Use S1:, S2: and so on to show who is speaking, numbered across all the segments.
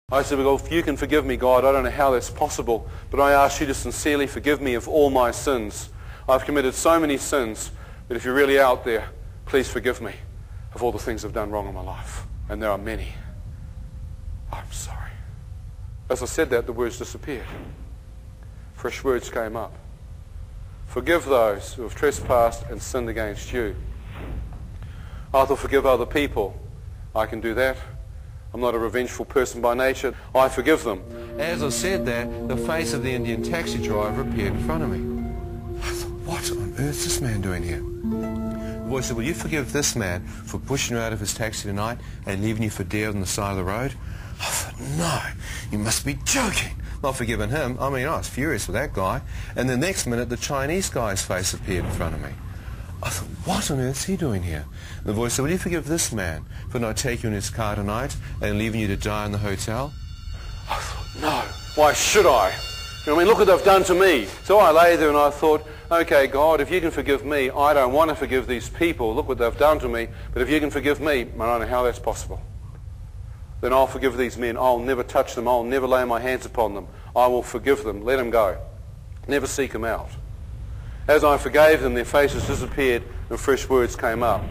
S1: I said, well, if you can forgive me, God, I don't know how that's possible, but I ask you to sincerely forgive me of all my sins. I've committed so many sins, but if you're really out there, please forgive me of all the things I've done wrong in my life. And there are many. I'm sorry. As I said that, the words disappeared. Fresh words came up. Forgive those who have trespassed and sinned against you. I thought, forgive other people. I can do that. I'm not a revengeful person by nature. I forgive them. As I said that, the face of the Indian taxi driver appeared in front of me. I thought, what on earth is this man doing here? The voice said, will you forgive this man for pushing you out of his taxi tonight and leaving you for dead on the side of the road? I thought, no, you must be joking. Not forgiving him. I mean, I was furious with that guy. And the next minute, the Chinese guy's face appeared in front of me. I thought, what on earth is he doing here? And the voice said, will you forgive this man for not taking you in his car tonight and leaving you to die in the hotel? I thought, no, why should I? You know, I mean, look what they've done to me. So I lay there and I thought, okay, God, if you can forgive me, I don't want to forgive these people. Look what they've done to me. But if you can forgive me, I don't know how that's possible. Then I'll forgive these men. I'll never touch them. I'll never lay my hands upon them. I will forgive them. Let them go. Never seek them out. As I forgave them, their faces disappeared and fresh words came up.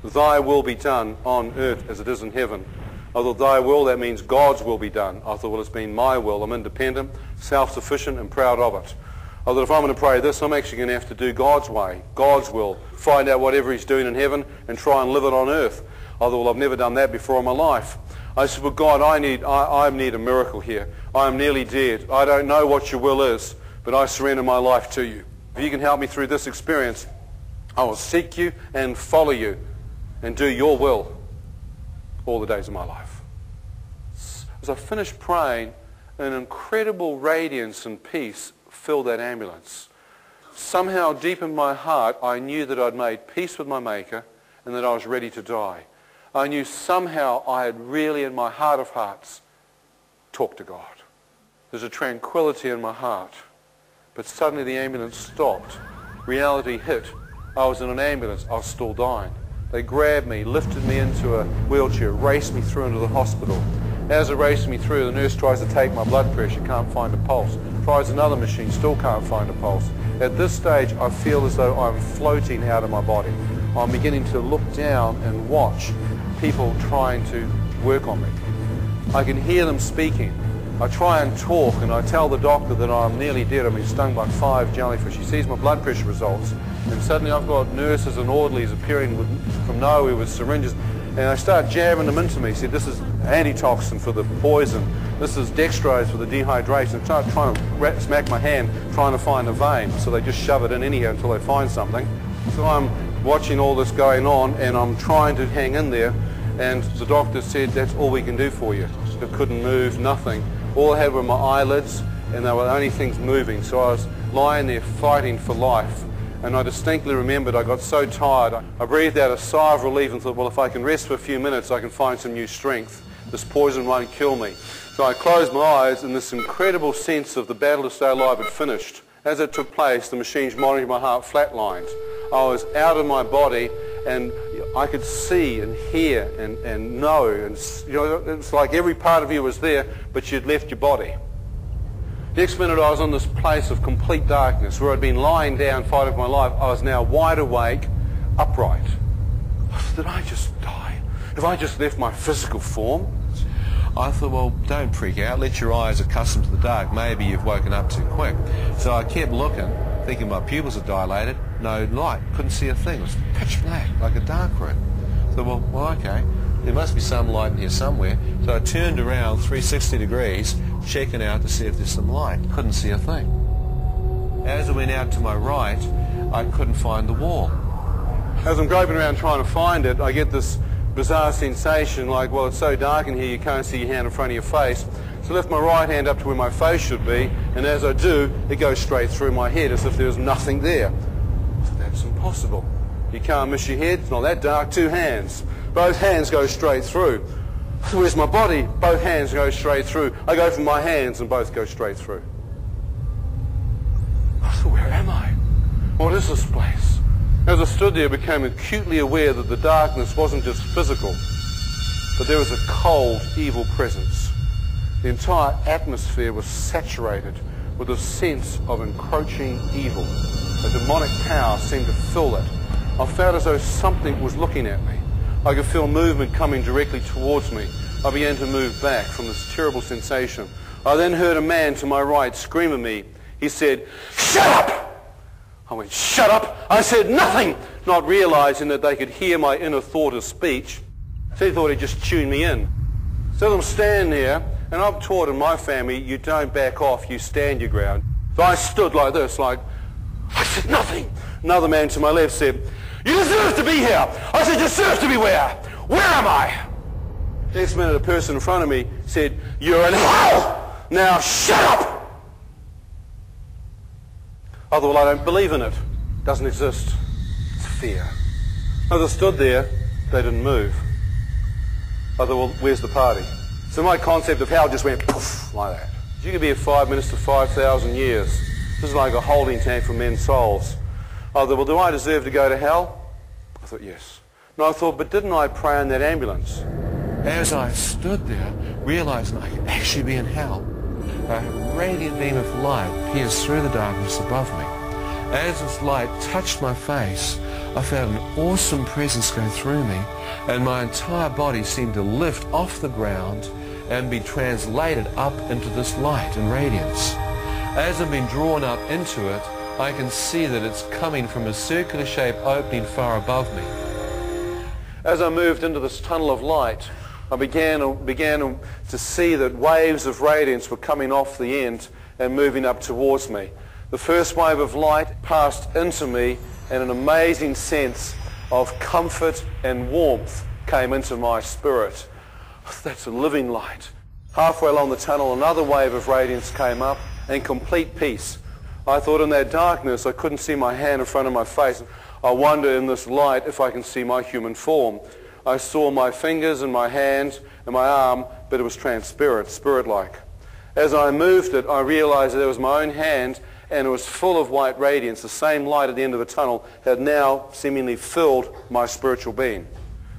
S1: Thy will be done on earth as it is in heaven. I thought, thy will, that means God's will be done. I thought, well, it's been my will. I'm independent, self-sufficient, and proud of it. I thought, if I'm going to pray this, I'm actually going to have to do God's way, God's will, find out whatever he's doing in heaven and try and live it on earth. I thought, well, I've never done that before in my life. I said, well, God, I need a miracle here. I am nearly dead. I don't know what your will is, but I surrender my life to you. If you can help me through this experience, I will seek you and follow you and do your will all the days of my life. As I finished praying, an incredible radiance and peace filled that ambulance. Somehow deep in my heart, I knew that I'd made peace with my Maker and that I was ready to die. I knew somehow I had really, in my heart of hearts, talked to God. There's a tranquility in my heart. But suddenly the ambulance stopped. Reality hit. I was in an ambulance. I was still dying. They grabbed me, lifted me into a wheelchair, raced me through into the hospital. As they raced me through, the nurse tries to take my blood pressure, can't find a pulse. Tries another machine, still can't find a pulse. At this stage, I feel as though I'm floating out of my body. I'm beginning to look down and watch people trying to work on me. I can hear them speaking. I try and talk and I tell the doctor that I'm nearly dead. I've been stung by 5 jellyfish. He sees my blood pressure results and suddenly I've got nurses and orderlies appearing from nowhere with syringes and I start jabbing them into me. See, this is antitoxin for the poison. This is dextrose for the dehydration. I start trying to smack my hand trying to find a vein. So they just shove it in anyhow until they find something. So I'm watching all this going on and I'm trying to hang in there and the doctor said, that's all we can do for you. I couldn't move, nothing. All I had were my eyelids and they were the only things moving. So I was lying there fighting for life. And I distinctly remembered I got so tired. I breathed out a sigh of relief and thought, well, if I can rest for a few minutes, I can find some new strength. This poison won't kill me. So I closed my eyes and this incredible sense of the battle to stay alive had finished. As it took place, the machines monitoring my heart flatlined. I was out of my body and I could see and hear and know. And, you know, it's like every part of you was there, but you'd left your body. Next minute I was in this place of complete darkness where I'd been lying down fighting for my life. I was now wide awake, upright. Did I just die? Have I just left my physical form? I thought, well, don't freak out. Let your eyes accustom to the dark. Maybe you've woken up too quick. So I kept looking, thinking my pupils had dilated. No light. Couldn't see a thing. It was pitch black, like a dark room. So, well, okay. There must be some light in here somewhere. So I turned around 360 degrees, checking out to see if there's some light. Couldn't see a thing. As I went out to my right, I couldn't find the wall. As I'm groping around trying to find it, I get this bizarre sensation like, well, it's so dark in here you can't see your hand in front of your face. So I lift my right hand up to where my face should be, and as I do, it goes straight through my head as if there was nothing there. So that's impossible. You can't miss your head, it's not that dark. 2 hands. Both hands go straight through. So where's my body? Both hands go straight through. I go for my hands and both go straight through. I thought, where am I? What is this place? As I stood there, I became acutely aware that the darkness wasn't just physical, but there was a cold, evil presence. The entire atmosphere was saturated with a sense of encroaching evil. A demonic power seemed to fill it. I felt as though something was looking at me. I could feel movement coming directly towards me. I began to move back from this terrible sensation. I then heard a man to my right scream at me. He said, "Shut up!" I went, "Shut up!" I said nothing, not realizing that they could hear my inner thought of speech. They thought he'd just tuned me in. So I'm standing there, and I'm taught in my family, you don't back off, you stand your ground. So I stood like this, like, I said nothing. Another man to my left said, "You deserve to be here." I said, "Deserve to be where? Where am I?" Next minute, a person in front of me said, "You're in hell. Now shut up." I thought, well, I don't believe in it. It doesn't exist. It's fear. As I stood there, they didn't move. I thought, well, where's the party? So my concept of hell just went poof, like that. You could be here 5 minutes to 5,000 years. This is like a holding tank for men's souls. I thought, well, do I deserve to go to hell? I thought, yes. And I thought, but didn't I pray in that ambulance? As I stood there, realizing I could actually be in hell, a radiant beam of light pierced through the darkness above me. As this light touched my face, I felt an awesome presence go through me, and my entire body seemed to lift off the ground and be translated up into this light and radiance. As I'm being drawn up into it, I can see that it's coming from a circular-shaped opening far above me. As I moved into this tunnel of light, I began to see that waves of radiance were coming off the end and moving up towards me. The first wave of light passed into me, and an amazing sense of comfort and warmth came into my spirit. That's a living light. Halfway along the tunnel, another wave of radiance came up, and complete peace. I thought in that darkness I couldn't see my hand in front of my face. I wonder in this light if I can see my human form. I saw my fingers and my hand and my arm, but it was transparent, spirit-like. As I moved it, I realized that it was my own hand, and it was full of white radiance. The same light at the end of the tunnel had now seemingly filled my spiritual being.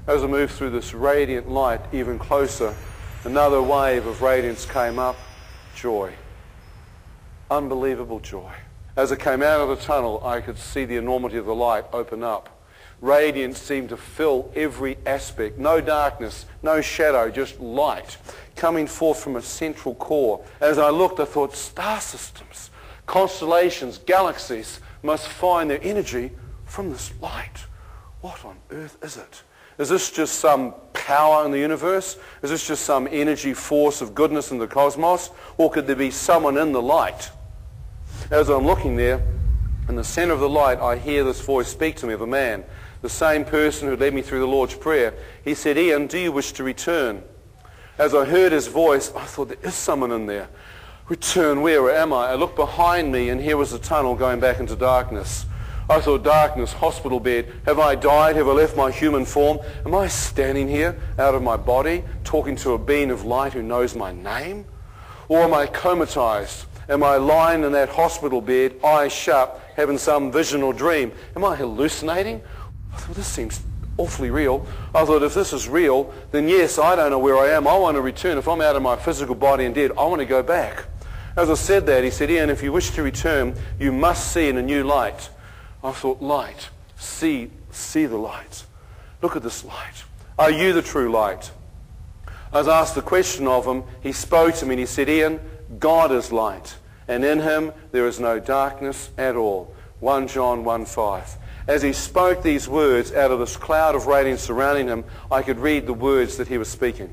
S1: As I moved through this radiant light even closer, another wave of radiance came up. Joy. Unbelievable joy. As I came out of the tunnel, I could see the enormity of the light open up. Radiance seemed to fill every aspect. No darkness, no shadow, just light coming forth from a central core. As I looked, I thought, star systems, constellations, galaxies must find their energy from this light. What on earth is it? Is this just some power in the universe? Is this just some energy force of goodness in the cosmos? Or could there be someone in the light? As I'm looking there, in the center of the light, I hear this voice speak to me of a man, the same person who led me through the Lord's Prayer. He said, "Ian, do you wish to return?" As I heard his voice, I thought, there is someone in there. Return where? Where am I? I looked behind me, and here was the tunnel going back into darkness. I thought, darkness, hospital bed. Have I died? Have I left my human form? Am I standing here out of my body, talking to a being of light who knows my name? Or am I comatized? Am I lying in that hospital bed, eyes shut, having some vision or dream? Am I hallucinating? I thought, this seems awfully real. I thought, if this is real, then yes, I don't know where I am. I want to return. If I'm out of my physical body and dead, I want to go back. As I said that, he said, "Ian, if you wish to return, you must see in a new light." I thought, light. See the light. Look at this light. Are you the true light? I was asked the question of him. He spoke to me and he said, "Ian, God is light, and in him there is no darkness at all." 1 John 1:5. As he spoke these words out of this cloud of radiance surrounding him, I could read the words that he was speaking.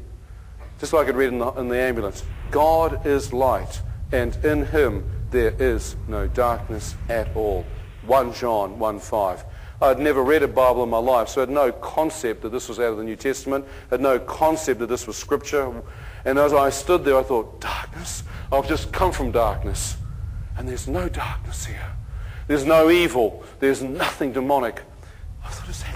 S1: Just like I could read in the ambulance. God is light, and in him there is no darkness at all. 1 John 1:5. I'd never read a Bible in my life, so I had no concept that this was out of the New Testament. I had no concept that this was Scripture. And as I stood there, I thought, darkness? I've just come from darkness. And there's no darkness here. There's no evil. There's nothing demonic. I thought, is that